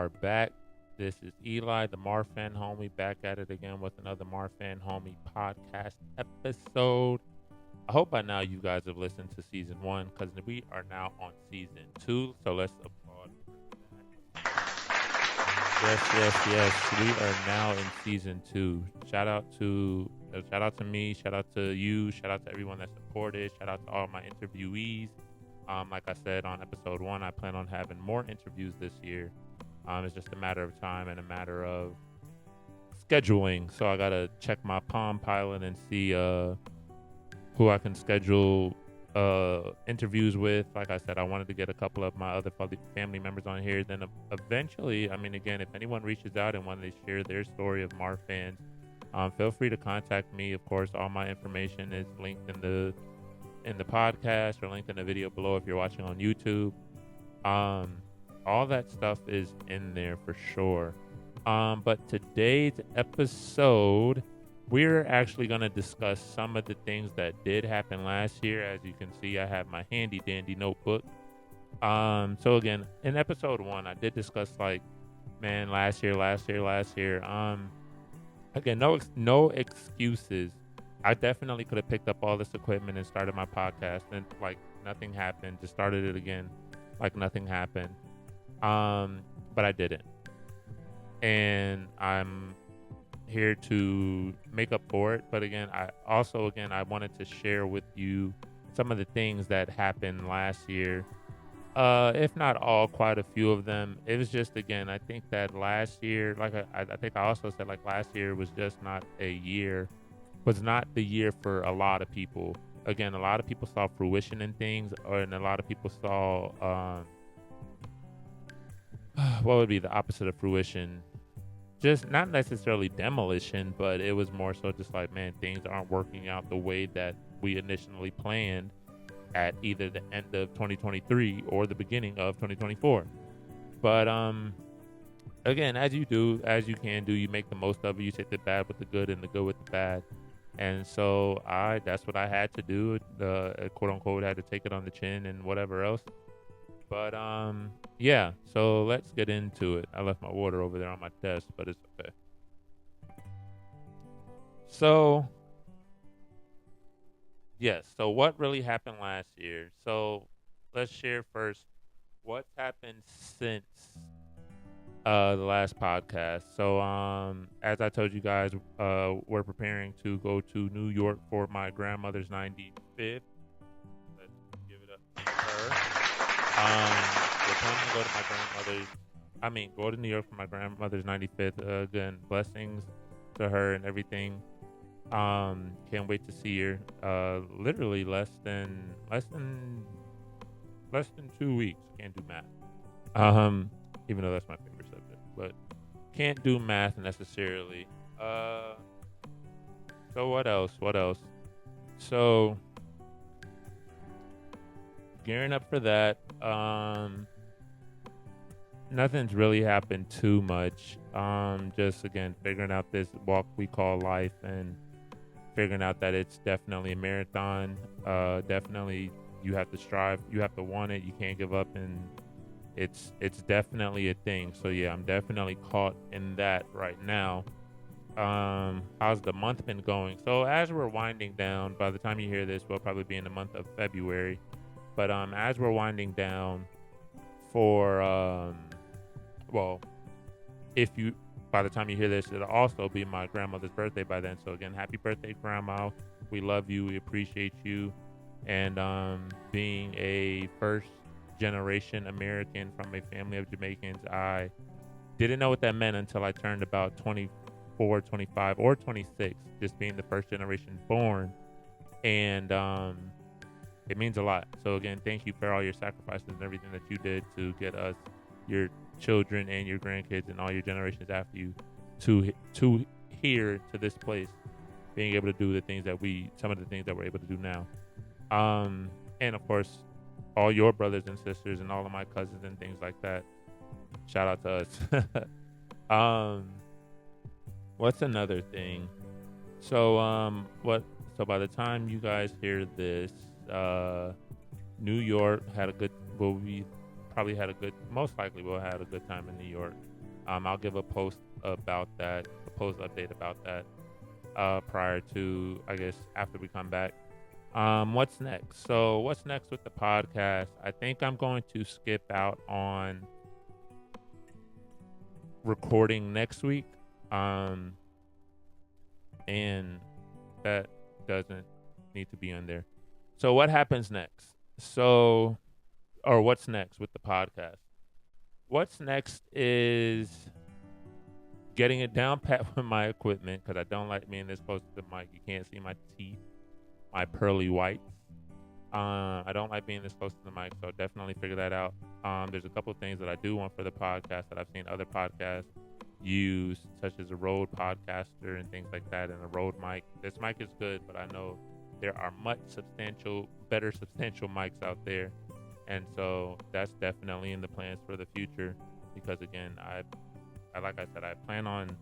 are back. This is Eli, the Marfan homie, back at it again with another Marfan homie podcast episode. I hope by now you guys have listened to season one because we are now on season two. So let's applaud. Yes. We are now in season two. Shout out to me. Shout out to you. Shout out to everyone that supported. Shout out to all my interviewees. Like I said on episode one, I plan on having more interviews this year. It's just a matter of time and a matter of scheduling. So I gotta check my Palm Pilot and see who I can schedule interviews with. Like I said, I wanted to get a couple of my other family members on here. Then eventually, again, if anyone reaches out and wanted to share their story of Marfans, feel free to contact me. Of course, all my information is linked in the podcast or linked in the video below if you're watching on YouTube. All that stuff is in there for sure. But today's episode, we're actually going to discuss some of the things that did happen last year. As you can see, I have my handy dandy notebook. So again, in episode one, I did discuss last year. Again, no excuses. I definitely could have picked up all this equipment and started my podcast and nothing happened. Just started it again like nothing happened. But I didn't. And I'm here to make up for it. But again, I wanted to share with you some of the things that happened last year. If not all, quite a few of them. It was just, again, I think that last year, I think I also said last year was just not the year for a lot of people. Again, a lot of people saw fruition in things, and a lot of people saw what would be the opposite of fruition? Just not necessarily demolition, but it was more so just things aren't working out the way that we initially planned at either the end of 2023 or the beginning of 2024. But again, as you can do, you make the most of it. You take the bad with the good and the good with the bad. And so that's what I had to do. The quote unquote had to take it on the chin and whatever else. But yeah, so let's get into it. I left my water over there on my desk, but it's okay. So yes, so what really happened last year? So let's share first what's happened since the last podcast. So as I told you guys, we're preparing to go to New York for my grandmother's 95th. Let's give it up to her. We're planning to go to go to New York for my grandmother's 95th. Again, blessings to her and everything. Can't wait to see her. Literally less than 2 weeks. Can't do math. Even though that's my favorite subject, but can't do math necessarily. So what else? So gearing up for that. Nothing's really happened too much. Just again figuring out this walk we call life and figuring out that it's definitely a marathon. Definitely you have to strive, you have to want it, you can't give up, and it's definitely a thing. So yeah, I'm definitely caught in that right now. How's the month been going? So as we're winding down, by the time you hear this, we'll probably be in the month of February. But as we're winding down for by the time you hear this, it'll also be my grandmother's birthday by then. So again, happy birthday, Grandma. We love you. We appreciate you. And being a first generation American from a family of Jamaicans, I didn't know what that meant until I turned about 24, 25, or 26, just being the first generation born. And it means a lot. So again, thank you for all your sacrifices and everything that you did to get us, your children and your grandkids and all your generations after you to here to this place, being able to do some of the things that we're able to do now. And of course, all your brothers and sisters and all of my cousins and things like that. Shout out to us. What's another thing? So so by the time you guys hear this, New York most likely will have a good time in New York. I'll give a post about that, a post update about that prior to, I guess, after we come back. What's next? So what's next with the podcast? I think I'm going to skip out on recording next week. And that doesn't need to be on there. So what happens next? Or what's next with the podcast? What's next is getting it down pat with my equipment, because I don't like being this close to the mic. You can't see my teeth, my pearly whites. I don't like being this close to the mic, so definitely figure that out. There's a couple of things that I do want for the podcast that I've seen other podcasts use, such as a Rode podcaster and things like that, and a Rode mic. This mic is good, but I know there are much better substantial mics out there, and so that's definitely in the plans for the future. Because again, like I said, I plan on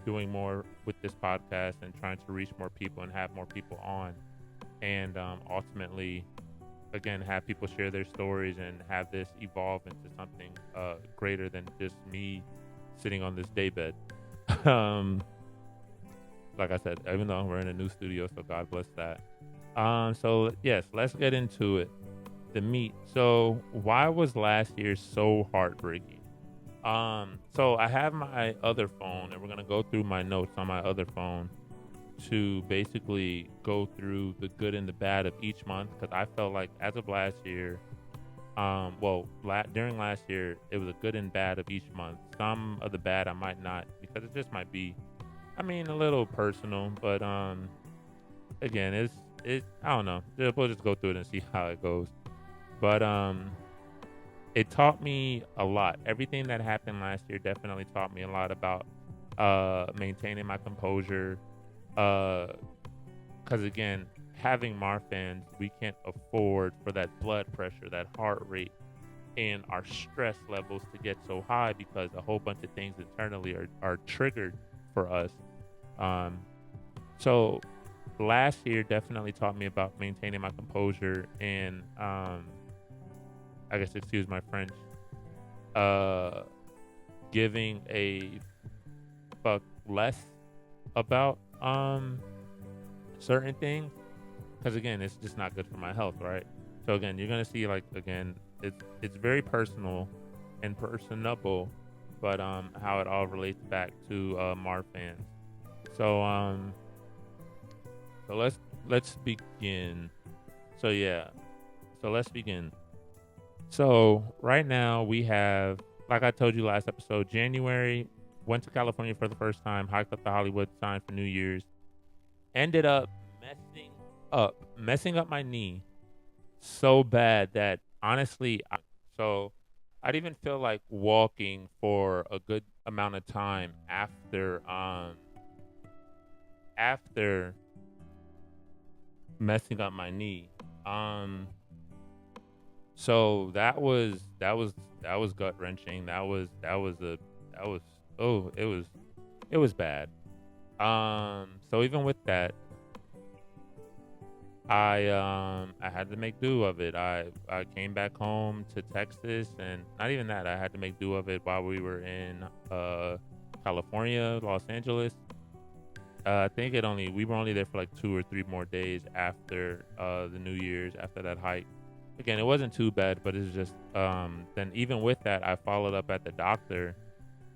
doing more with this podcast and trying to reach more people and have more people on, and ultimately, again, have people share their stories and have this evolve into something greater than just me sitting on this daybed. Like I said, even though we're in a new studio, so God bless that. So yes, let's get into it. The meat. So why was last year so heartbreaking? So I have my other phone, and we're gonna go through my notes on my other phone to basically go through the good and the bad of each month, because I felt like as of last year, during last year, it was a good and bad of each month. Some of the bad I might not, because it just might be, a little personal. But again, I don't know. We'll just go through it and see how it goes. But it taught me a lot. Everything that happened last year definitely taught me a lot about maintaining my composure. Because again, having Marfans, we can't afford for that blood pressure, that heart rate, and our stress levels to get so high, because a whole bunch of things internally are triggered for us. So last year definitely taught me about maintaining my composure and, I guess, excuse my French, giving a fuck less about certain things, because again, it's just not good for my health, right? So again, you're gonna see, like, again, it's very personal and personable, but how it all relates back to Marfan. So let's begin. Let's begin. So right now we have, like I told you last episode, January, went to California for the first time, hiked up to Hollywood sign for New Year's, ended up messing up my knee so bad that honestly, I'd even feel like walking for a good amount of time after messing up my knee. So that was gut wrenching. It was bad. So even with that, I had to make do of it. I came back home to Texas, and not even that, I had to make do of it while we were in California, Los Angeles. I think we were only there for like 2 or 3 more days after the New Year's, after that hike. Again, it wasn't too bad, but it's just then even with that, I followed up at the doctor,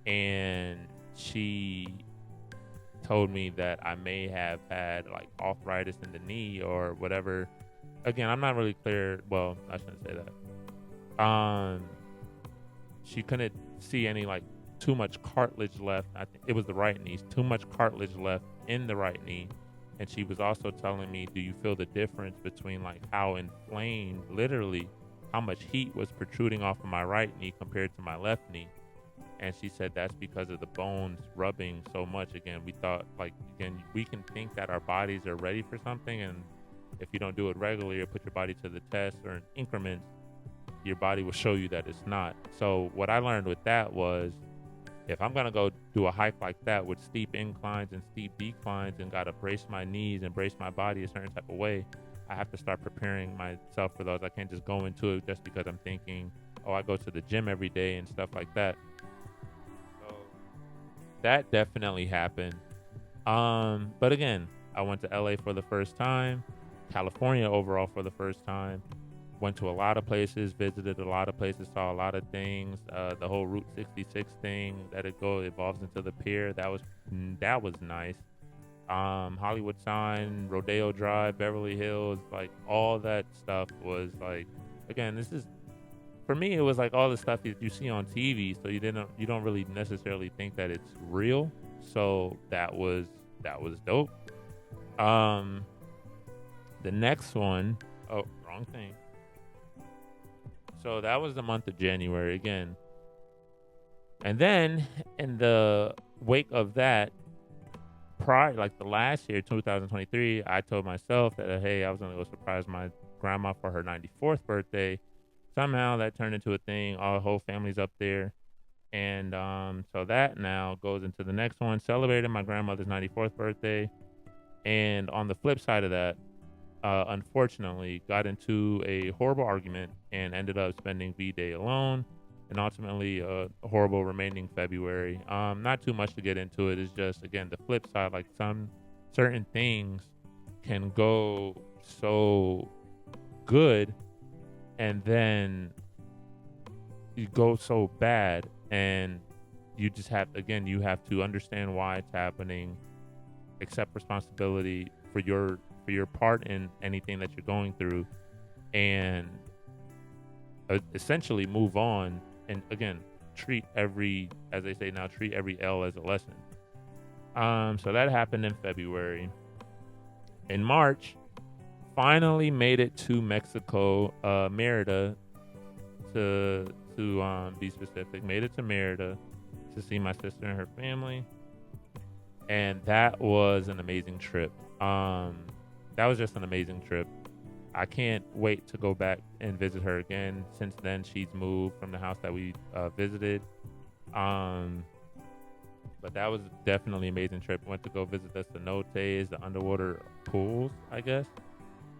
and she told me that I may have had like arthritis in the knee or whatever. Again, I'm not really clear. Well, I shouldn't say that. She couldn't see any like too much cartilage left. I think it was the right knee. Too much cartilage left in the right knee. And she was also telling me, do you feel the difference between like how inflamed, literally, how much heat was protruding off of my right knee compared to my left knee? And she said that's because of the bones rubbing so much. Again, we thought, like, we can think that our bodies are ready for something, and if you don't do it regularly or put your body to the test or in increments, your body will show you that it's not. So what I learned with that was, if I'm going to go do a hike like that with steep inclines and steep declines and got to brace my knees and brace my body a certain type of way, I have to start preparing myself for those. I can't just go into it just because I'm thinking, oh, I go to the gym every day and stuff like that. So that definitely happened. But again, I went to LA for the first time, California overall for the first time. Went to a lot of places, visited a lot of places, saw a lot of things. The whole Route 66 thing that evolves into the pier. That was nice. Hollywood Sign, Rodeo Drive, Beverly Hills, like all that stuff was like, again, this is for me. It was like all the stuff that you see on TV, so you don't really necessarily think that it's real. So that was dope. Um, the next one, oh, wrong thing. So that was the month of January again. And then in the wake of that, like the last year, 2023, I told myself that, hey, I was going to go surprise my grandma for her 94th birthday. Somehow that turned into a thing. Our whole family's up there. And so that now goes into the next one. Celebrated my grandmother's 94th birthday. And on the flip side of that, unfortunately, got into a horrible argument and ended up spending V-Day alone, and ultimately a horrible remaining February. Not too much to get into it. It's just, again, the flip side. Like some certain things can go so good, and then you go so bad, and you just have to understand why it's happening, accept responsibility for your part in anything that you're going through, and essentially move on. And again, treat every L as a lesson. So that happened in February. In March, finally made it to Mexico, Merida, to be specific. Made it to Merida to see my sister and her family, and that was an amazing trip. That was just an amazing trip. I can't wait to go back and visit her again. Since then, she's moved from the house that we visited. But that was definitely an amazing trip. Went to go visit the cenotes, the underwater pools, I guess.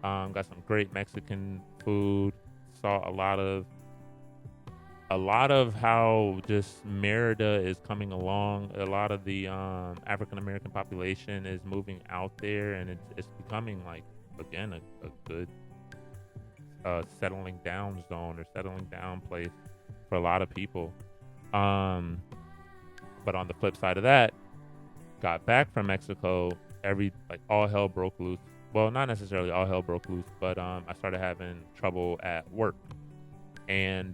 Got some great Mexican food. Saw a lot of how just Merida is coming along. A lot of the African American population is moving out there, and it's becoming like, again, a good settling down zone or settling down place for a lot of people. But on the flip side of that, got back from Mexico, all hell broke loose. Well, not necessarily all hell broke loose, but I started having trouble at work, and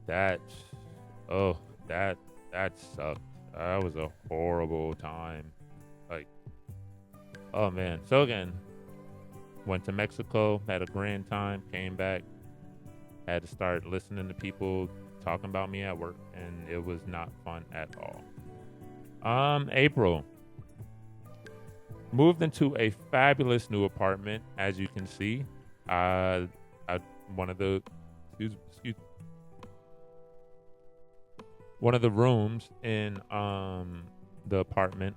that sucked. That was a horrible time. Like, oh man. So again, went to Mexico, had a grand time, came back, had to start listening to people talking about me at work, and it was not fun at all. April. Moved into a fabulous new apartment, as you can see. One of the rooms in the apartment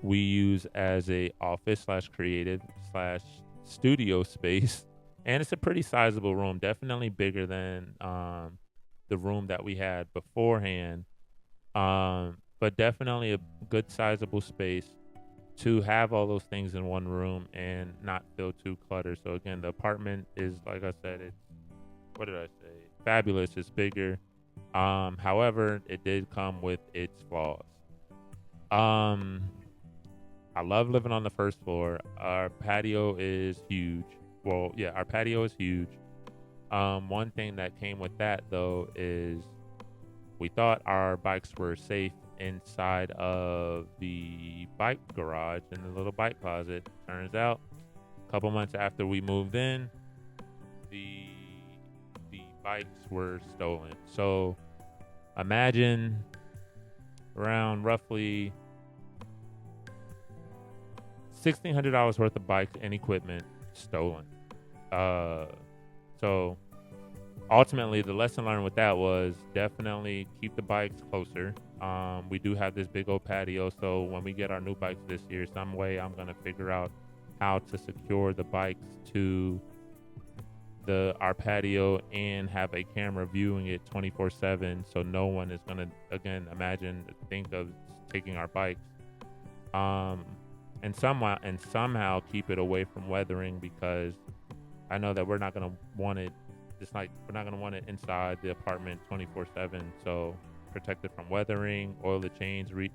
we use as a office / creative / studio space, and it's a pretty sizable room, definitely bigger than the room that we had beforehand, but definitely a good sizable space to have all those things in one room and not feel too cluttered. So again, the apartment is, like I said, fabulous. It's bigger. However, it did come with its flaws. I love living on the first floor. Our patio is huge. Well, yeah, our patio is huge. One thing that came with that, though, is we thought our bikes were safe inside of the bike garage in the little bike closet. Turns out, a couple months after we moved in, the bikes were stolen. So imagine around roughly $1,600 worth of bikes and equipment stolen. So ultimately, the lesson learned with that was definitely keep the bikes closer. We do have this big old patio, so when we get our new bikes this year, some way I'm going to figure out how to secure the bikes to our patio and have a camera viewing it 24/7, so no one is gonna again think of taking our bikes, and somehow keep it away from weathering, because I know that we're not gonna want it. Just like we're not gonna want it inside the apartment 24/7. So protect it from weathering, oil the chains, what's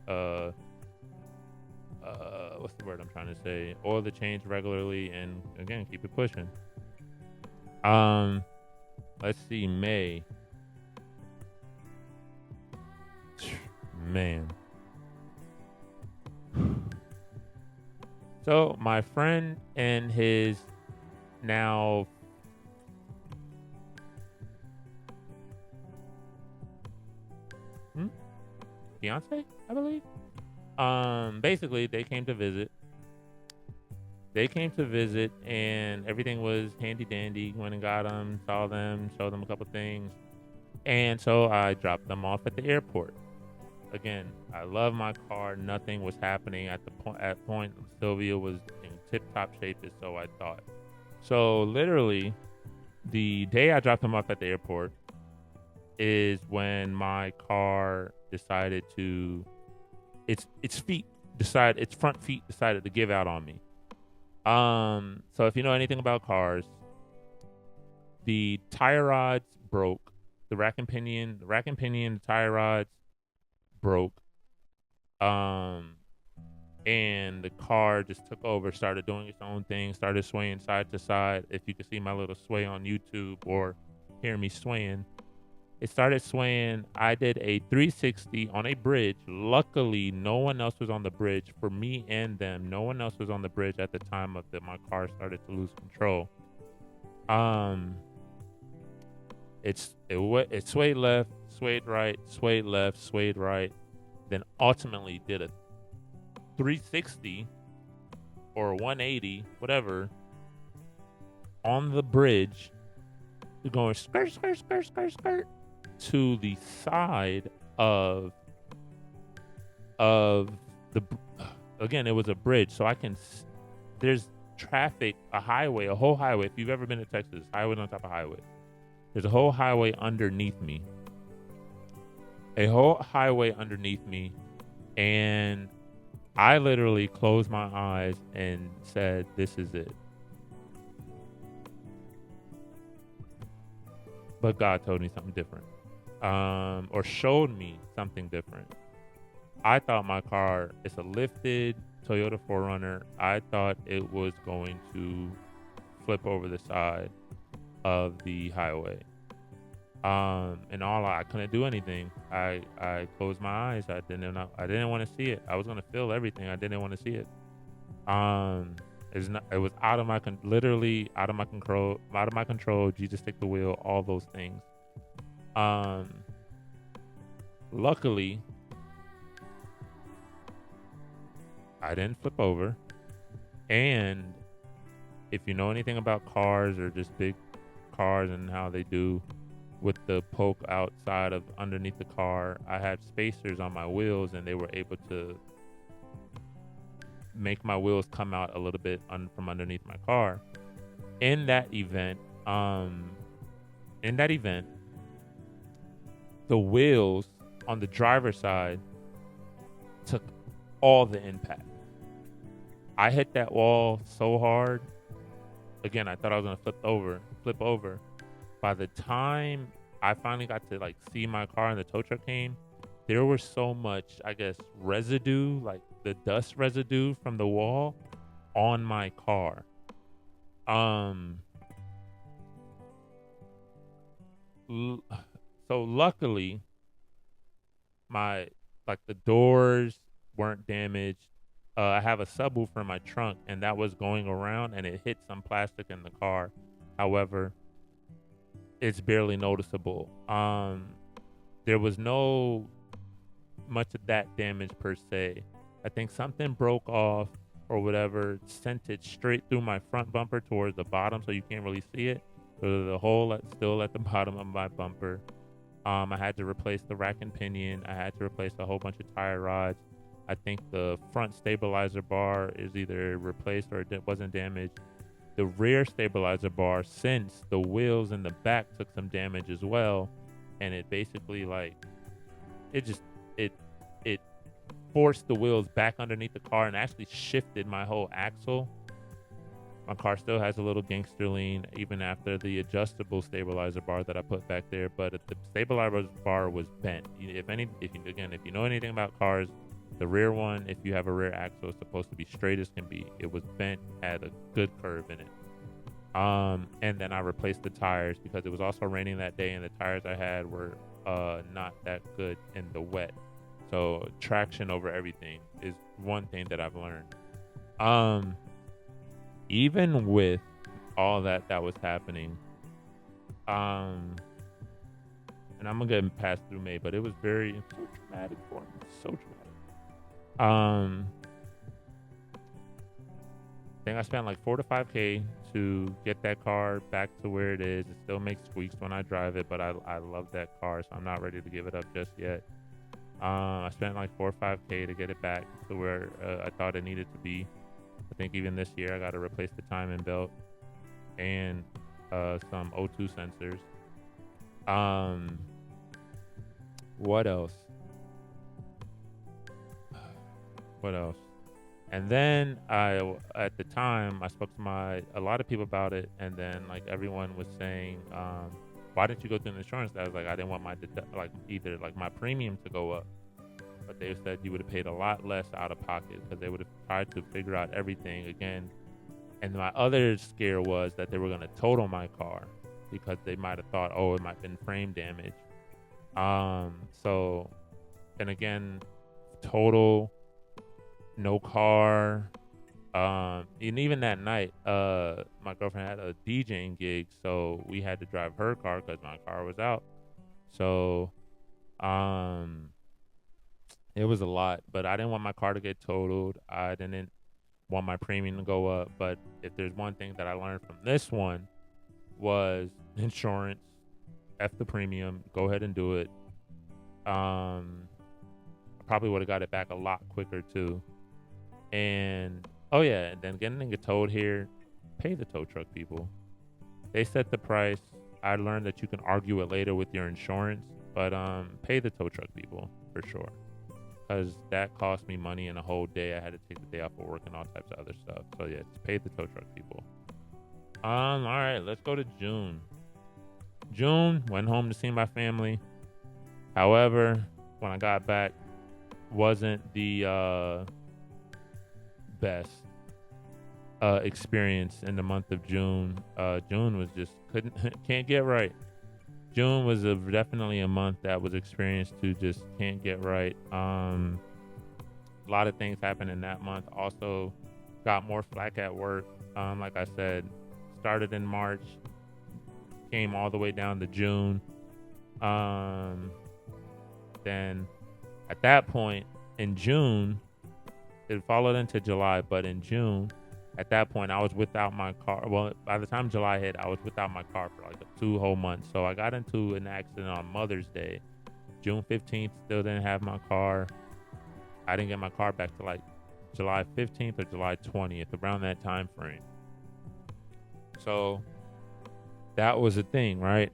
the word I'm trying to say? Oil the chains regularly, and again keep it pushing. Let's see, May. Man. So my friend and his now fiance, I believe. Basically they came to visit. And everything was handy dandy. Went and got them, saw them, showed them a couple things. And so I dropped them off at the airport. Again, I love my car. Nothing was happening at point. Sylvia was in tip-top shape, so I thought. So literally, the day I dropped them off at the airport is when my car decided to, its front feet decided to give out on me. So if you know anything about cars, the tire rods broke. The rack and pinion, the tire rods broke. And the car just took over, started doing its own thing, started swaying side to side. If you could see my little sway on YouTube or hear me swaying, it started swaying. I did a 360 on a bridge. Luckily, no one else was on the bridge. For me and them, no one else was on the bridge at the time my car started to lose control. It swayed left, swayed right, swayed left, swayed right, then ultimately did a 360 or 180, whatever, on the bridge, going skirt, skirt, skirt, skirt, skirt, to the side of the, again, it was a bridge, so there's traffic, a whole highway. If you've ever been to Texas, highway on top of highway. There's a whole highway underneath me. And I literally closed my eyes and said, "This is it." But God told me something different, or showed me something different. I thought my car, it's a lifted Toyota 4Runner. I thought it was going to flip over the side of the highway. And I couldn't do anything. I closed my eyes. I didn't want to see it. I was gonna feel everything. I didn't want to see it. It was literally out of my control. Jesus take the wheel. All those things. Luckily, I didn't flip over. And if you know anything about cars or just big cars and how they do with the poke outside of underneath the car, I had spacers on my wheels, and they were able to make my wheels come out a little bit from underneath my car. In that event, the wheels on the driver's side took all the impact. I hit that wall so hard. Again, I thought I was gonna flip over. By the time I finally got to see my car and the tow truck came, there was so much, I guess, residue, like the dust residue from the wall on my car. So luckily, the doors weren't damaged. I have a subwoofer in my trunk, and that was going around, and it hit some plastic in the car. However, it's barely noticeable. There was no much of that damage per se. I think something broke off or whatever, sent it straight through my front bumper towards the bottom, so you can't really see it. So the hole still at the bottom of my bumper. I had to replace the rack and pinion. I had to replace a whole bunch of tire rods. I think the front stabilizer bar is either replaced or it wasn't damaged. the rear stabilizer bar, since the wheels in the back took some damage as well, and it basically like it just it it forced the wheels back underneath the car and actually shifted my whole axle. My car still has a little gangster lean even after the adjustable stabilizer bar that I put back there, but the stabilizer bar was bent. If you know anything about cars, the rear one, if you have a rear axle, is supposed to be straight as can be. It was bent, had a good curve in it. And then I replaced the tires because it was also raining that day, and the tires I had were not that good in the wet. So traction over everything is one thing that I've learned. Even with all that was happening, and I'm gonna pass through May, but it was so traumatic for me, so traumatic. I think I spent like $4 to $5K to get that car back to where it is. It still makes squeaks when I drive it, but I love that car, so I'm not ready to give it up just yet. I spent like $4 or $5K to get it back to where I thought it needed to be. I think even this year I got to replace the timing belt and some O2 sensors. What else? And then at the time, I spoke to a lot of people about it, and then like everyone was saying, why didn't you go through the insurance? I was like, I didn't want my premium to go up. But they said you would have paid a lot less out of pocket because they would have tried to figure out everything again. And my other scare was that they were going to total my car because they might have thought, oh, it might have been frame damage. So, and again, total, no car. And even that night, my girlfriend had a DJing gig, so we had to drive her car because my car was out. So, it was a lot, but I didn't want my car to get totaled. I didn't want my premium to go up. But if there's one thing that I learned from this one was insurance, F the premium, go ahead and do it. I probably would have got it back a lot quicker too. And and then getting it towed here, pay the tow truck people. They set the price. I learned that you can argue it later with your insurance, but pay the tow truck people for sure. Because that cost me money in a whole day. I had to take the day off of work and all types of other stuff. So yeah, just pay the tow truck people. All right, let's go to June. June, went home to see my family. However, when I got back, wasn't the best experience in the month of June. June was just can't get right. June was definitely a month that was experienced to just can't get right. A lot of things happened in that month. Also, got more flack at work. Like I said, started in March, came all the way down to June. Then at that point in June, it followed into July, but in June, at that point, I was without my car. Well, by the time July hit, I was without my car for like 2 whole months. So I got into an accident on Mother's Day. June 15th, still didn't have my car. I didn't get my car back to like July 15th or July 20th, around that time frame. So that was a thing, right?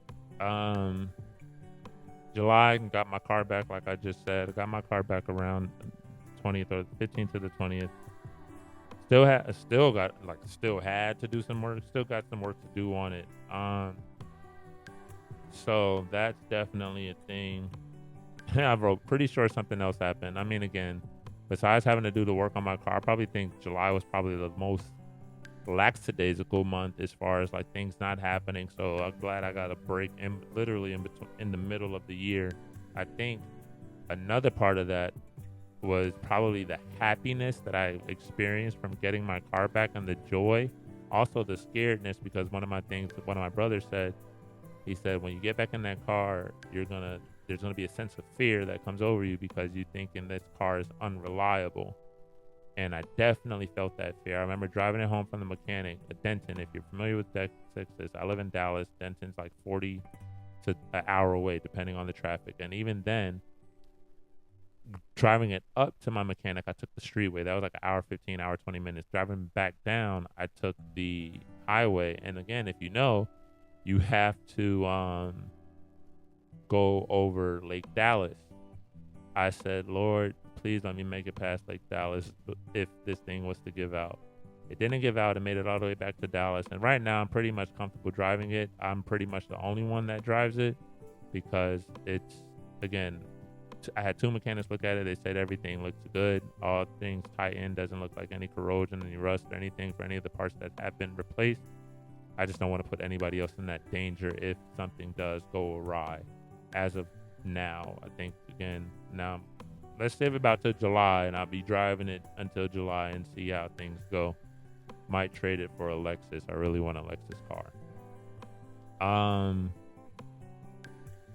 July, got my car back, like I just said. I got my car back around 20th or 15th to the 20th. Still had to do some work. Still got some work to do on it. So that's definitely a thing. I wrote, pretty sure something else happened. I mean, again, besides having to do the work on my car, I probably think July was probably the most lackadaisical month as far as like things not happening. So I'm glad I got a break in the middle of the year. I think another part of that was probably the happiness that I experienced from getting my car back and the joy. Also the scaredness, because one of my brothers said, he said, when you get back in that car, there's gonna be a sense of fear that comes over you because you thinking this car is unreliable. And I definitely felt that fear. I remember driving it home from the mechanic at Denton. If you're familiar with Texas, I live in Dallas. Denton's like 40 to an hour away, depending on the traffic. And even then, driving it up to my mechanic, I took the streetway. That was like an hour 15, hour 20 minutes. Driving back down, I took the highway. And again, if you know, you have to go over Lake Dallas. I said, Lord, please let me make it past Lake Dallas if this thing was to give out. It didn't give out. It made it all the way back to Dallas. And right now, I'm pretty much comfortable driving it. I'm pretty much the only one that drives it because it's, again, I had 2 mechanics look at it. They said everything looks good. All things tightened. Doesn't look like any corrosion, any rust, or anything for any of the parts that have been replaced. I just don't want to put anybody else in that danger if something does go awry. As of now, I think, again, now let's save about till July, and I'll be driving it until July and see how things go. Might trade it for a Lexus. I really want a Lexus car.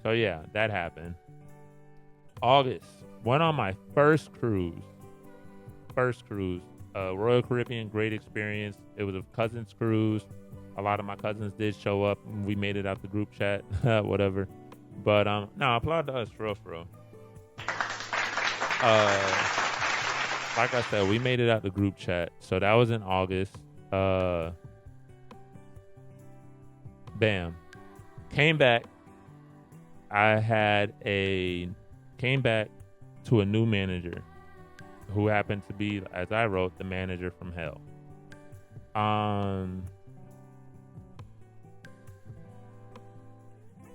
So yeah, that happened. August, went on my first cruise. Royal Caribbean, great experience. It was a cousin's cruise. A lot of my cousins did show up. We made it out the group chat, whatever. But no, applaud to us for real. Like I said, we made it out the group chat. So that was in August. Bam. Came back. Came back to a new manager who happened to be, as I wrote, the manager from hell.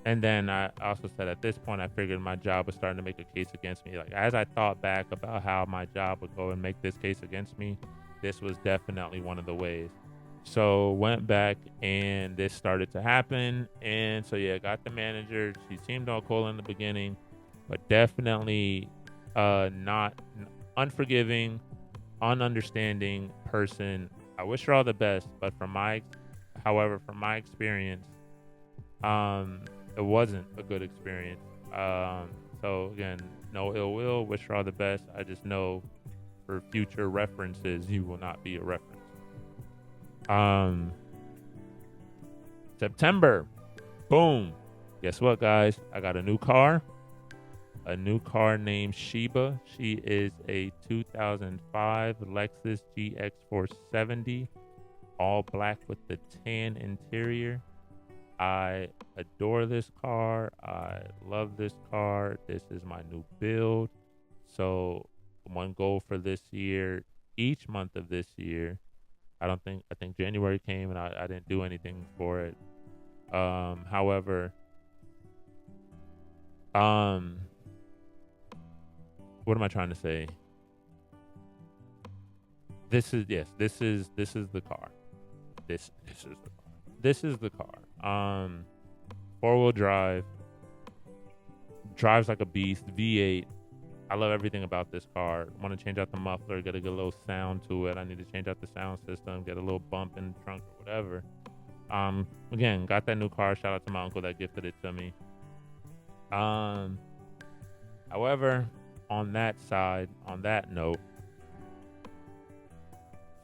And then I also said at this point, I figured my job was starting to make a case against me. Like, as I thought back about how my job would go and make this case against me, this was definitely one of the ways. So went back and this started to happen. And so, yeah, got the manager. She seemed all cool in the beginning, but definitely not unforgiving, ununderstanding person. I wish her all the best, but from my experience, it wasn't a good experience. So again, no ill will, wish her all the best. I just know for future references, you will not be a reference. September, boom. Guess what, guys? I got a new car named Sheba. She is a 2005 Lexus GX470, all black with the tan interior. I adore this car. I love this car. This is my new build. So one goal for this year, each month of this year, I think January came and I didn't do anything for it. However, what am I trying to say? This is the car. This is the car. 4-wheel drive, drives like a beast, V8. I love everything about this car. Want to change out the muffler, get a good little sound to it. I need to change out the sound system, get a little bump in the trunk or whatever. Again, got that new car. Shout out to my uncle that gifted it to me. However, on that note,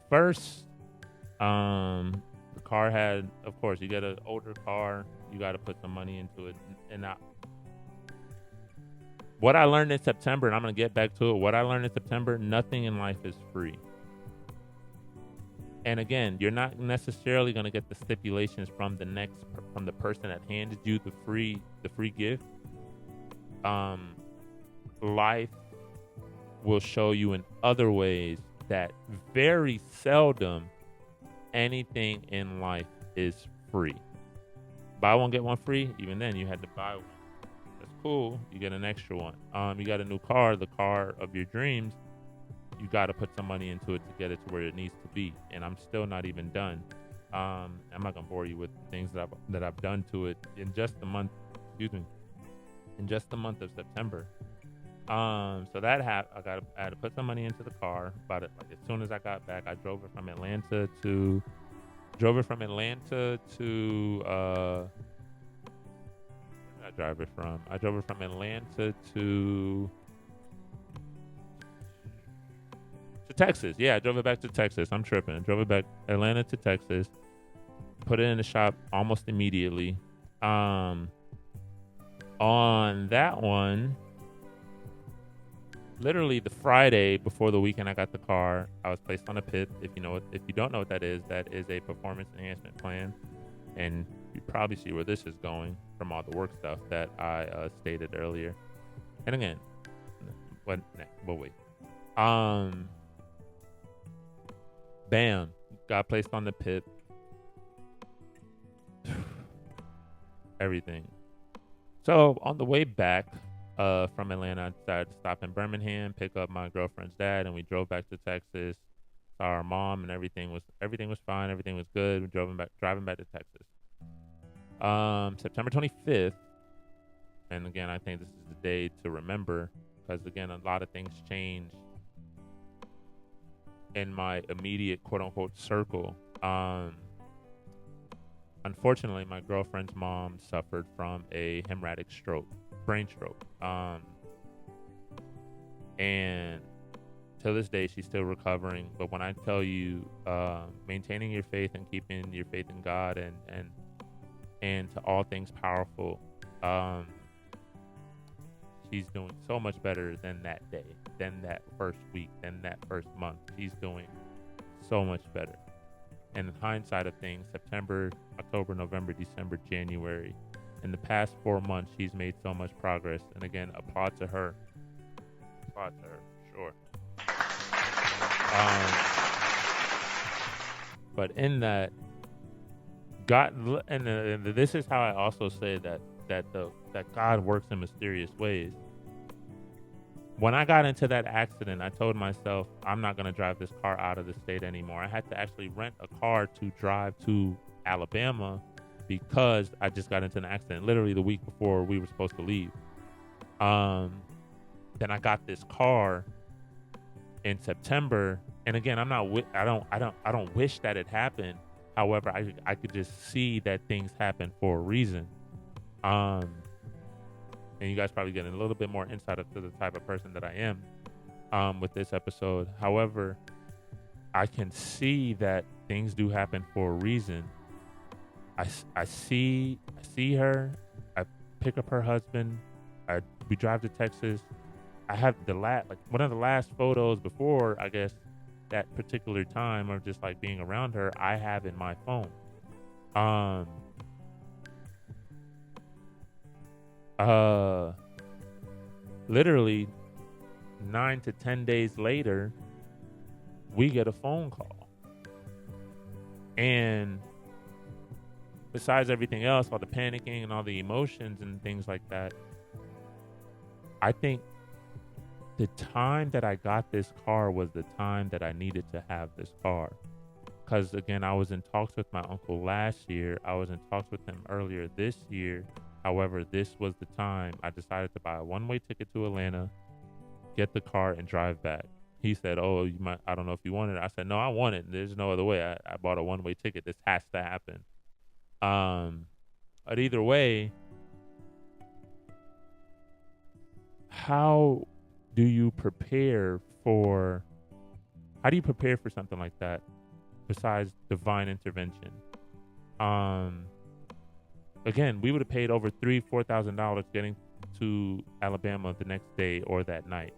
first, the car had, of course, you get an older car, you got to put some money into it. And what I learned in September, and I'm going to get back to it, what I learned in September, nothing in life is free. And again, you're not necessarily going to get the stipulations from the person that handed you the free gift. Life will show you in other ways that very seldom anything in life is free. Buy one, get one free. Even then, you had to buy one. That's cool. You get an extra one. You got a new car, the car of your dreams. You got to put some money into it to get it to where it needs to be. And I'm still not even done. I'm not gonna bore you with things that I've done to it in just the month. In just the month of September. So that happened. I had to put some money into the car. But as soon as I got back, I drove it from Atlanta to. Where did I drive it from? I drove it from Atlanta to Texas. Yeah, I drove it back to Texas. I'm tripping. I drove it back Atlanta to Texas. Put it in the shop almost immediately. On that one, literally the Friday before the weekend I got the car, I was placed on a PIP. If you don't know what that is a performance enhancement plan, and you probably see where this is going from all the work stuff that I stated earlier. And again, we'll wait. Bam, got placed on the PIP. Everything. So on the way back from Atlanta, I decided to stop in Birmingham, pick up my girlfriend's dad, and we drove back to Texas. Saw our mom, and everything was fine. Everything was good. We driving back to Texas. September 25th, and again, I think this is the day to remember because again, a lot of things changed in my immediate quote unquote circle. Unfortunately, my girlfriend's mom suffered from a hemorrhagic brain stroke. And to this day, she's still recovering. But when I tell you, maintaining your faith and keeping your faith in God and to all things powerful, she's doing so much better than that day, than that first week, than that first month. She's doing so much better. And in hindsight of things, September, October, November, December, January, in the past 4 months, she's made so much progress. And again, applaud to her. Applaud to her, sure. But in that, God, and this is how I also say that God works in mysterious ways. When I got into that accident, I told myself, I'm not going to drive this car out of the state anymore. I had to actually rent a car to drive to Alabama because I just got into an accident literally the week before we were supposed to leave. Then I got this car in September, and again, I don't wish that it happened. However, I could just see that things happen for a reason. And you guys probably getting a little bit more insight into the type of person that I am with this episode. However, I can see that things do happen for a reason. I see her. I pick up her husband. We drive to Texas. I have one of the last photos before, I guess, that particular time of just like being around her, I have in my phone. Literally 9 to 10 days later, we get a phone call. And besides everything else, all the panicking and all the emotions and things like that, I think the time that I got this car was the time that I needed to have this car. Because again, I was in talks with my uncle last year. I was in talks with him earlier this year. However, this was the time I decided to buy a one-way ticket to Atlanta, get the car, and drive back. He said, "Oh, I don't know if you want it." I said, "No, I want it. There's no other way. I bought a one-way ticket. This has to happen." But either way, how do you prepare for something like that besides divine intervention? Again, we would have paid over $4,000 getting to Alabama the next day or that night,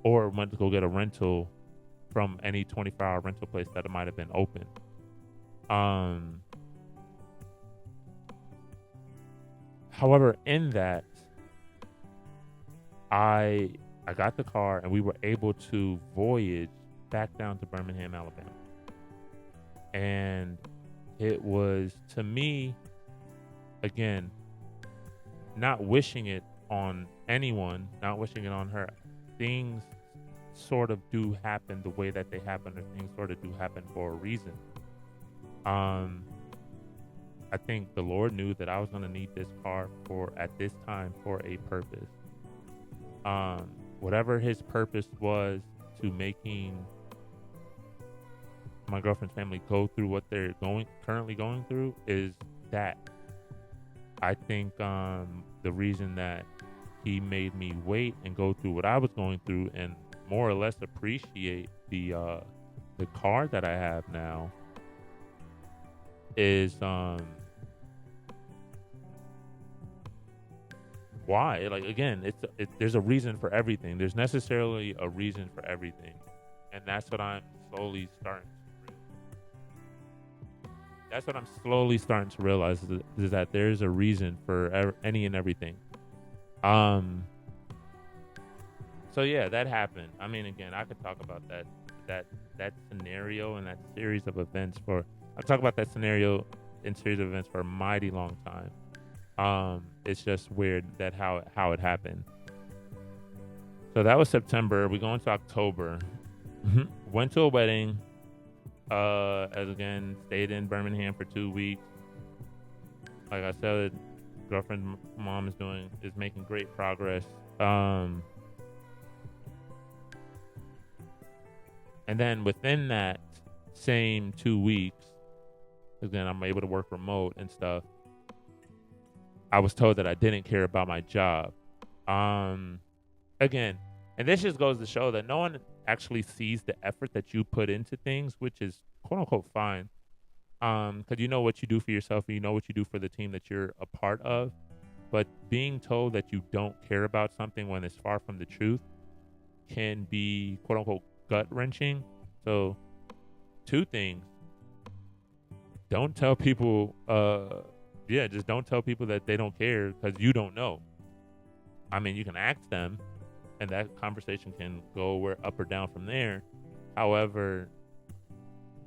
or went to go get a rental from any 24-hour rental place that might have been open. However, in that, I got the car and we were able to voyage back down to Birmingham, Alabama. And it was, to me, again, not wishing it on anyone, not wishing it on her. Things sort of do happen the way that they happen, or things sort of do happen for a reason. I think the Lord knew that I was going to need this car at this time for a purpose. Whatever his purpose was to making my girlfriend's family go through what they're currently going through is that. I think the reason that he made me wait and go through what I was going through and more or less appreciate the car that I have now is why? Like, again, there's a reason for everything. There's necessarily a reason for everything, and that's what I'm slowly starting. That's what I'm slowly starting to realize is that there's a reason for any and everything. So yeah, that happened. I mean, again, I could talk about that scenario and that series of events for. I'll talk about that scenario and series of events for a mighty long time. It's just weird that how it happened. So that was September. We go into October. Went to a wedding. As again, stayed in Birmingham for 2 weeks. Like I said, girlfriend's mom is making great progress. And then within that same 2 weeks, again, I'm able to work remote and stuff. I was told that I didn't care about my job. Again, and this just goes to show that no one actually sees the effort that you put into things, which is quote unquote fine. Because you know what you do for yourself and you know what you do for the team that you're a part of. But being told that you don't care about something when it's far from the truth can be quote unquote gut wrenching. So, 2 things. Don't tell people, just don't tell people that they don't care because you don't know. I mean, you can ask them, and that conversation can go up or down from there. However,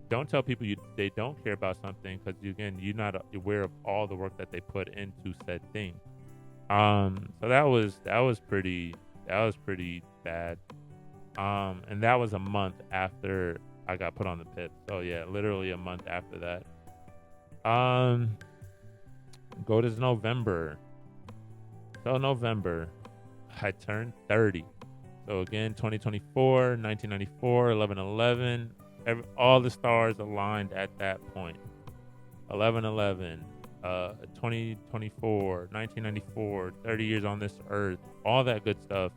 don't tell people they don't care about something because you're not aware of all the work that they put into said thing. So that was pretty bad. And that was a month after I got put on the PIP. So yeah, literally a month after that. Go to November. So November, I turned 30. So again, 2024, 1994, 11/11. All the stars aligned at that point. 11/11, 2024, 1994, 30 years on this earth, all that good stuff.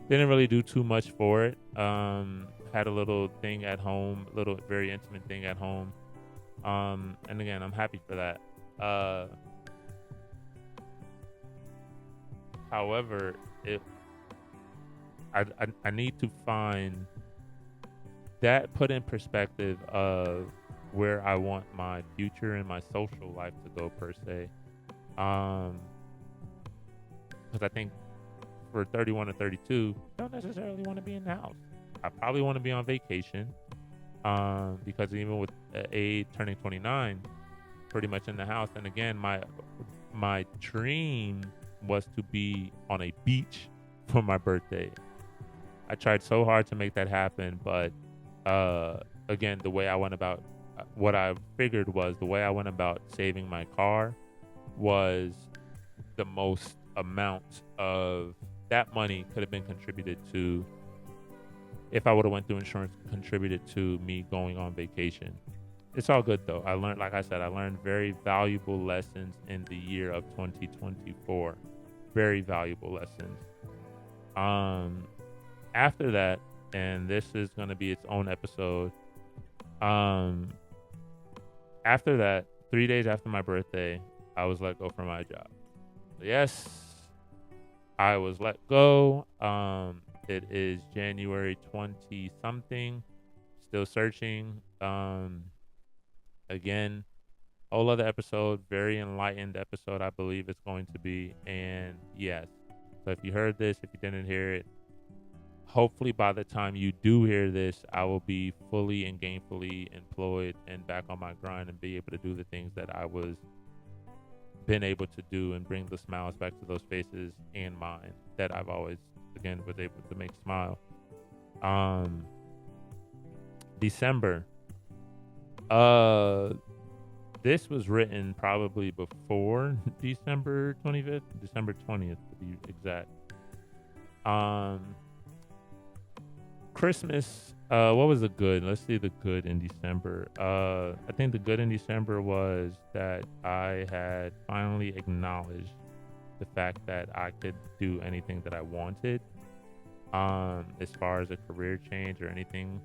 Didn't really do too much for it. Had a little thing at home, little very intimate thing at home. And again, I'm happy for that. However, I need to find that put in perspective of where I want my future and my social life to go per se. Because I think for 31 or 32, don't necessarily want to be in the house. I probably want to be on vacation. Because even with age turning 29, pretty much in the house. And again, my dream was to be on a beach for my birthday. I tried so hard to make that happen, but again, the way I went about what I figured was the way I went about saving my car was the most amount of that money could have been contributed to, if I would have went through insurance, contributed to me going on vacation. It's all good though. I learned very valuable lessons in the year of 2024. Very valuable lessons. After that, and this is going to be its own episode. After that, 3 days after my birthday, I was let go from my job. Yes, I was let go. It is January 20 something. Still searching. Again, whole other episode, very enlightened episode, I believe it's going to be. And yes, so if you heard this, if you didn't hear it, hopefully by the time you do hear this, I will be fully and gainfully employed and back on my grind and be able to do the things that I was been able to do and bring the smiles back to those faces and mine that I've always, again, was able to make smile. December. This was written probably before December 25th, December 20th to be exact. Christmas, what was the good? Let's see the good in December. I think the good in December was that I had finally acknowledged the fact that I could do anything that I wanted. As far as a career change or anything,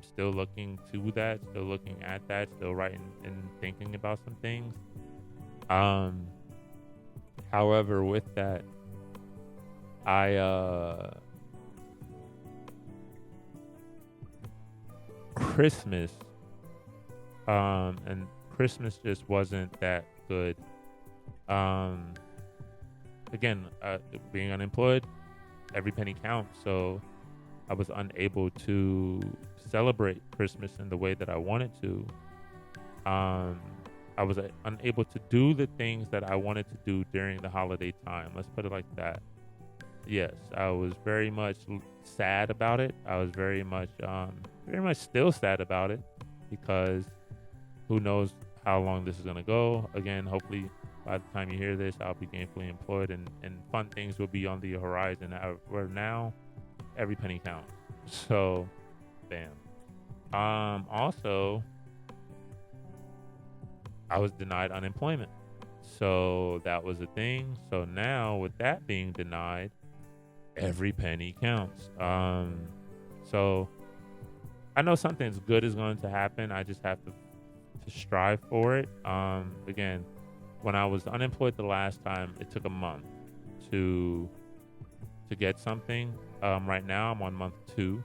still looking to that, still looking at that, still writing and thinking about some things. However, with that, I Christmas and Christmas just wasn't that good. Again, being unemployed, every penny counts. So I was unable to celebrate Christmas in the way that I wanted to. I was unable to do the things that I wanted to do during the holiday time. Let's put it like that. Yes, I was very much sad about it. I was very much still sad about it, because who knows how long this is going to go. Again, hopefully by the time you hear this, I'll be gainfully employed and fun things will be on the horizon. Where now, every penny counts. So, bam. Also, I was denied unemployment. So that was a thing. So now with that being denied, every penny counts. So I know something's good is going to happen. I just have to strive for it. Again, when I was unemployed the last time, it took a month to get something. Right now I'm on month 2,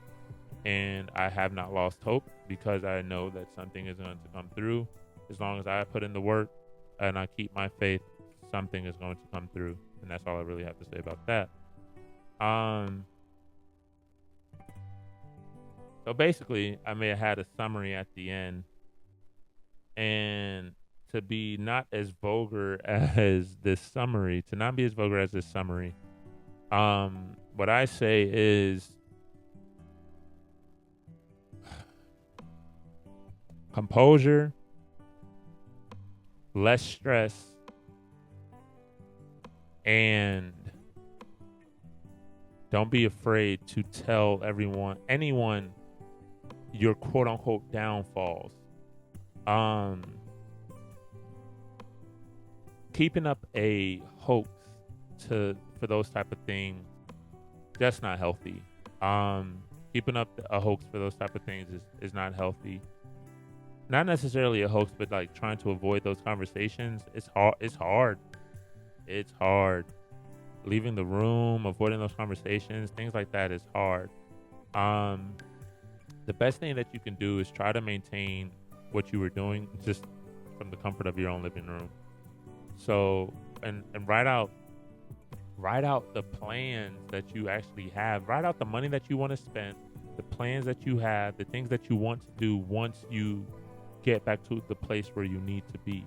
and I have not lost hope, because I know that something is going to come through. As long as I put in the work and I keep my faith, something is going to come through. And that's all I really have to say about that. So basically, I may have had a summary at the end. And to be not as vulgar as this summary, what I say is composure, less stress, and don't be afraid to tell anyone your quote unquote downfalls. Keeping up a hoax for those type of things, that's not healthy. Keeping up a hoax for those type of things is not healthy. Not necessarily a hoax, but like trying to avoid those conversations. It's hard. It's hard. Leaving the room, avoiding those conversations, things like that is hard. The best thing that you can do is try to maintain what you were doing just from the comfort of your own living room. So, and write out the plans that you actually have. Write out the money that you want to spend, the plans that you have, the things that you want to do once you get back to the place where you need to be.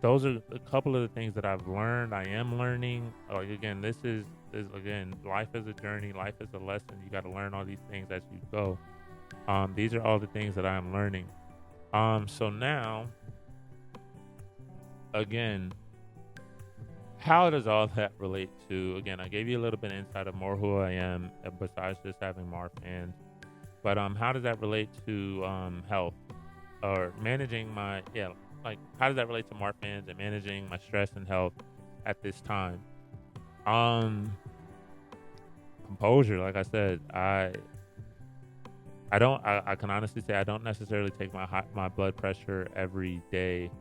Those are a couple of the things that I've learned. I am learning. Like, again, this is again, life is a journey. Life is a lesson. You got to learn all these things as you go. These are all the things that I'm learning. So now, again, how does all that relate to, again, I gave you a little bit of insight of more who I am, besides just having Marfan. But how does that relate to health, or managing how does that relate to Marfans and managing my stress and health at this time? Composure, like I said, I can honestly say I don't necessarily take my blood pressure every day.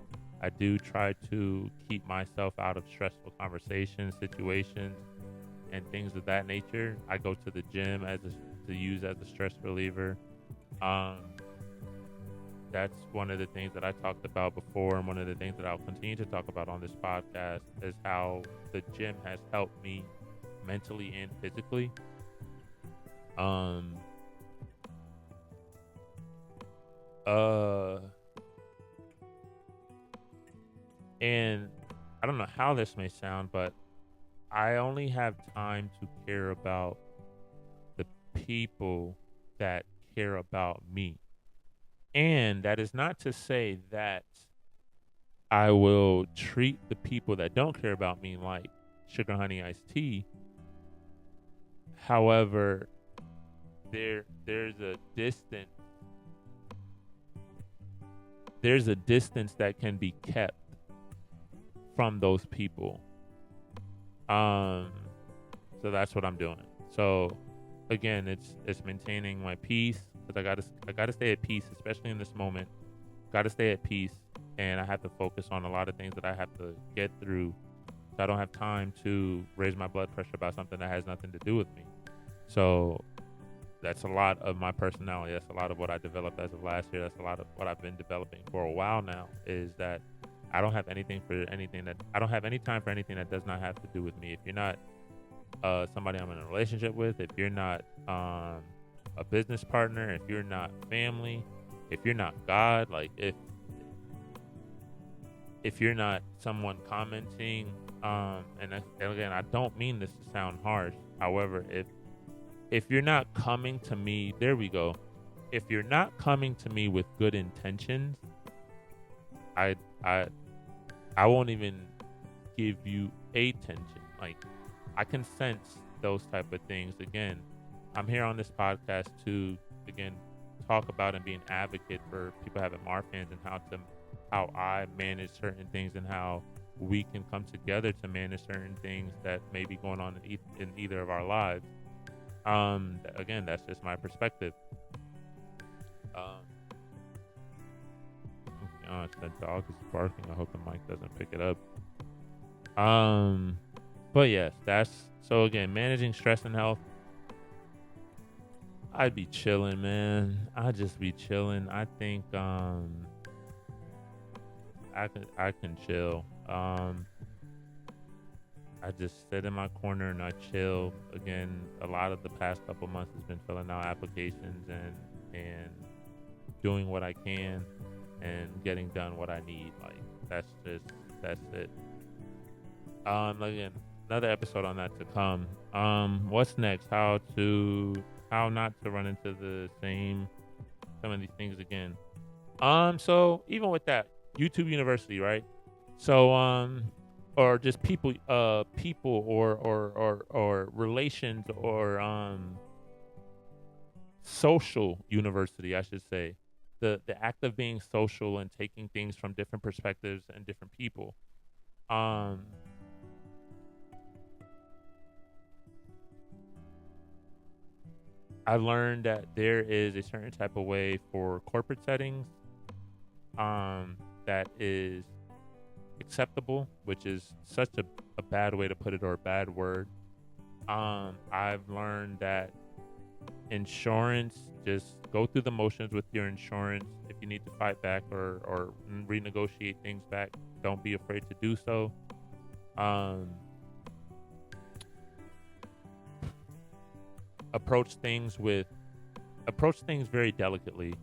I do try to keep myself out of stressful conversations, situations, and things of that nature. I go to the gym to use as a stress reliever. That's one of the things that I talked about before, and one of the things that I'll continue to talk about on this podcast is how the gym has helped me mentally and physically. And I don't know how this may sound, but I only have time to care about the people that care about me. And that is not to say that I will treat the people that don't care about me like sugar honey iced tea. However, there's a distance that can be kept from those people. So that's what I'm doing. So again, it's maintaining my peace, because I gotta stay at peace, especially in this moment. got to stay at peace, and I have to focus on a lot of things that I have to get through. So I don't have time to raise my blood pressure about something that has nothing to do with me. So that's a lot of my personality. That's a lot of what I developed as of last year. That's a lot of what I've been developing for a while now, is that I don't have anything for anything that I don't have any time for anything that does not have to do with me. If you're not somebody I'm in a relationship with, if you're not a business partner, if you're not family, if you're not God, like if you're not someone commenting, and again, I don't mean this to sound harsh. However, if you're not coming to me, there we go. If you're not coming to me with good intentions, I I won't even give you attention. Like, I can sense those type of things. Again, I'm here on this podcast to, again, talk about and be an advocate for people having Marfans, and how I manage certain things, and how we can come together to manage certain things that may be going on in either of our lives. Again, that's just my perspective. Gosh, that dog is barking. I hope the mic doesn't pick it up. But yes, that's so. Again, managing stress and health. I'd be chilling, man. I'd just be chilling. I think I can chill. I just sit in my corner and I chill. Again, a lot of the past couple months has been filling out applications and doing what I can and getting done what I need. Like, that's it. Again, another episode on that to come. What's next? How not to run into some of these things again. So even with that, YouTube University, right? So or just people or relations, or social university, I should say. The act of being social and taking things from different perspectives and different people. I learned that there is a certain type of way for corporate settings that is acceptable, which is such a bad way to put it, or a bad word. I've learned that insurance, just go through the motions with your insurance. If you need to fight back or renegotiate things back, don't be afraid to do so. Approach things very delicately.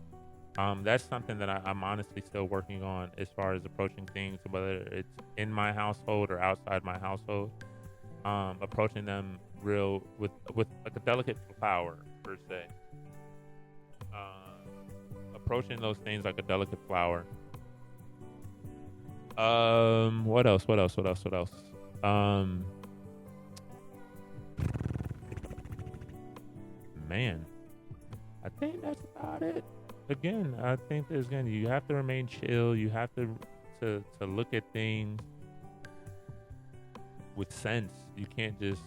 That's something that I'm honestly still working on, as far as approaching things, whether it's in my household or outside my household. Approaching them with like a delicate flower, per se. Approaching those things like a delicate flower. What else? Man, I think that's about it. Again, I think you have to remain chill. You have to look at things with sense. You can't just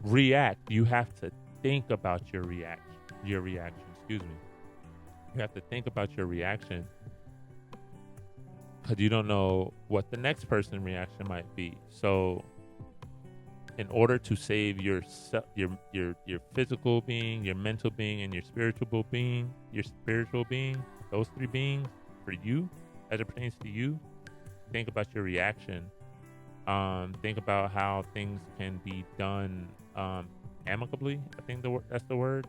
react. You have to think about your reaction. Excuse me. You have to think about your reaction, because you don't know what the next person's reaction might be. So, in order to save your physical being, your mental being, and your spiritual being, those three beings, for you, as it pertains to you, think about your reaction. Think about how things can be done amicably. I think that's the word.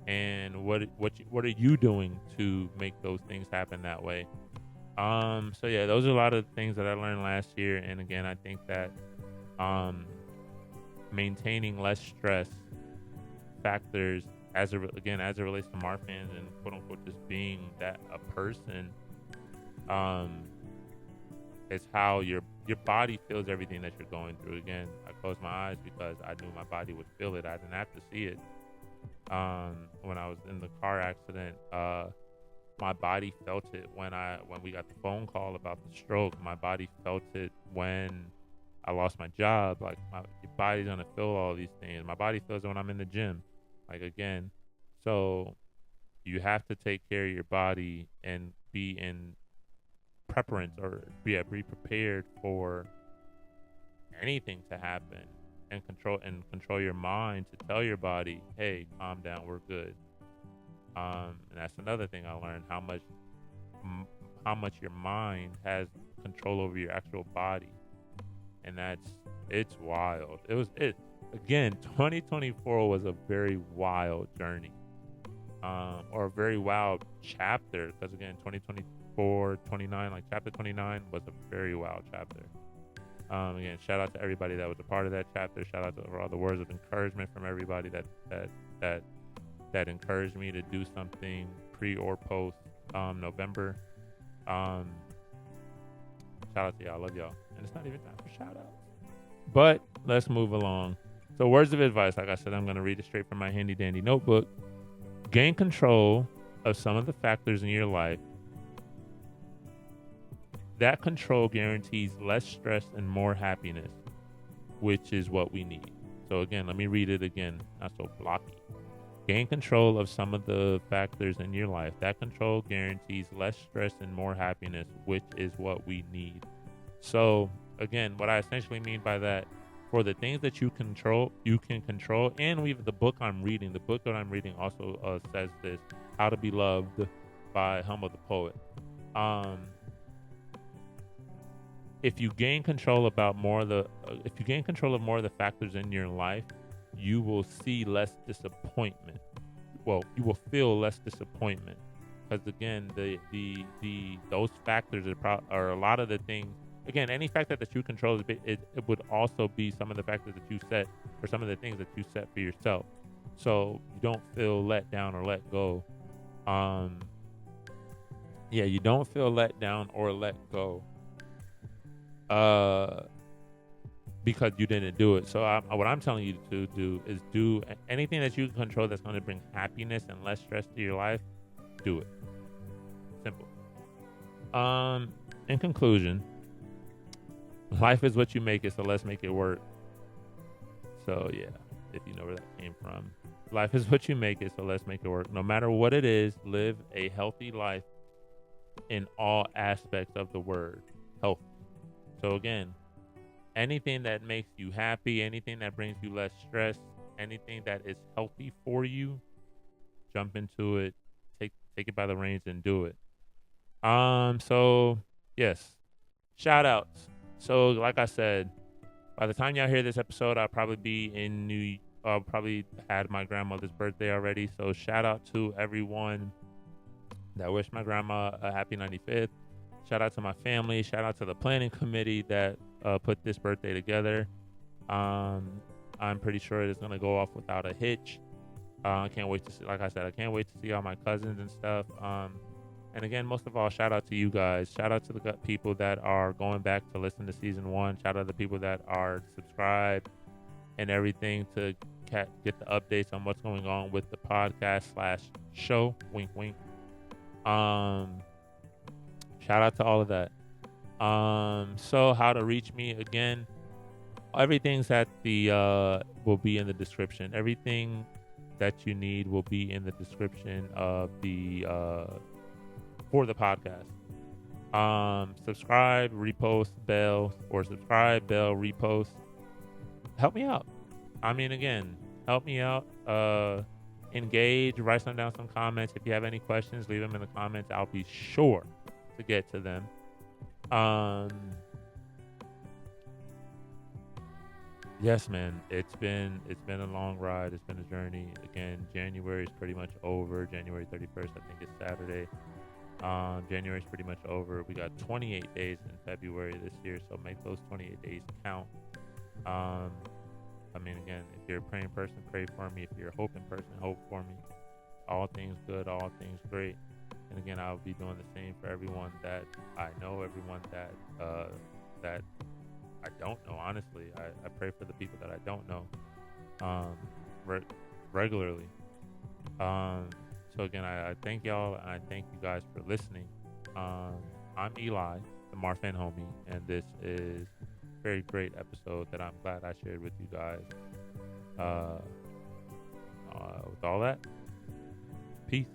And what are you doing to make those things happen that way? So yeah, those are a lot of things that I learned last year. And again, I think that maintaining less stress factors as it relates to Marfans and quote unquote just being that a person, is how your body feels everything that you're going through. Again, I closed my eyes because I knew my body would feel it. I didn't have to see it. When I was in the car accident, my body felt it when we got the phone call about the stroke. My body felt it when I lost my job. Like, your body's gonna feel all these things. My body feels it when I'm in the gym. Like, again, so You have to take care of your body and be in preference, or be prepared for anything to happen, and control your mind to tell your body, hey, calm down, we're good. And that's another thing I learned, how much your mind has control over your actual body. And it's wild. Again, 2024 was a very wild journey, or a very wild chapter, because again, 2024, 29, like chapter 29 was a very wild chapter. Again, shout out to everybody that was a part of that chapter. Shout out to all the words of encouragement from everybody that encouraged me to do something pre or post November. Shout out to y'all. I love y'all. And it's not even time for shout outs. But let's move along. So, words of advice, like I said, I'm going to read it straight from my handy dandy notebook. Gain control of some of the factors in your life. That control guarantees less stress and more happiness, which is what we need. So again, let me read it again, not so blocky. Gain control of some of the factors in your life. That control guarantees less stress and more happiness, which is what we need. So again, what I essentially mean by that, for the things that you can control, and the book that I'm reading also says this, How to Be Loved by Humble the Poet. If you gain control of more of the factors in your life, you will see less disappointment. Well, you will feel less disappointment, because again, those factors are a lot of the things. Again, any factor that you control, it would also be some of the factors that you set, or some of the things that you set for yourself. So you don't feel let down or let go. You don't feel let down or let go. Because you didn't do it. So what I'm telling you to do is do anything that you can control that's going to bring happiness and less stress to your life. Do it. Simple. In conclusion, life is what you make it, so let's make it work. So yeah, if you know where that came from. Life is what you make it, so let's make it work. No matter what it is, live a healthy life in all aspects of the word. Health. So again, anything that makes you happy, anything that brings you less stress, anything that is healthy for you, jump into it, take it by the reins and do it. So yes, shout outs. So like I said, by the time y'all hear this episode, I'll probably be probably had my grandmother's birthday already. So shout out to everyone that wished my grandma a happy 95th. Shout out to my family. Shout out to the planning committee that put this birthday together. I'm pretty sure it's going to go off without a hitch. I can't wait to see, like I said, I can't wait to see all my cousins and stuff. And again, most of all, shout out to you guys. Shout out to the people that are going back to listen to season 1. Shout out to the people that are subscribed and everything to get the updates on what's going on with the podcast / show. Wink, wink. Shout out to all of that. So how to reach me again? Everything's at the will be in the description. Everything that you need will be in the description of the for the podcast. Subscribe, repost, bell, or subscribe, bell, repost. Help me out. I mean, again, help me out. Engage, write down some comments. If you have any questions, leave them in the comments. I'll be sure to get to them. Yes, man, it's been a long ride. It's been a journey. Again, January is pretty much over. January 31st, I think, is Saturday. January is pretty much over. We got 28 days in February this year, so make those 28 days count. I mean, again, if you're a praying person, pray for me. If you're a hoping person, hope for me. All things good, all things great. And again, I'll be doing the same for everyone that I know, everyone that I don't know. Honestly, I pray for the people that I don't know regularly. So again, I thank y'all, and I thank you guys for listening. I'm Eli, the Marfan homie, and this is a very great episode that I'm glad I shared with you guys. With all that, peace.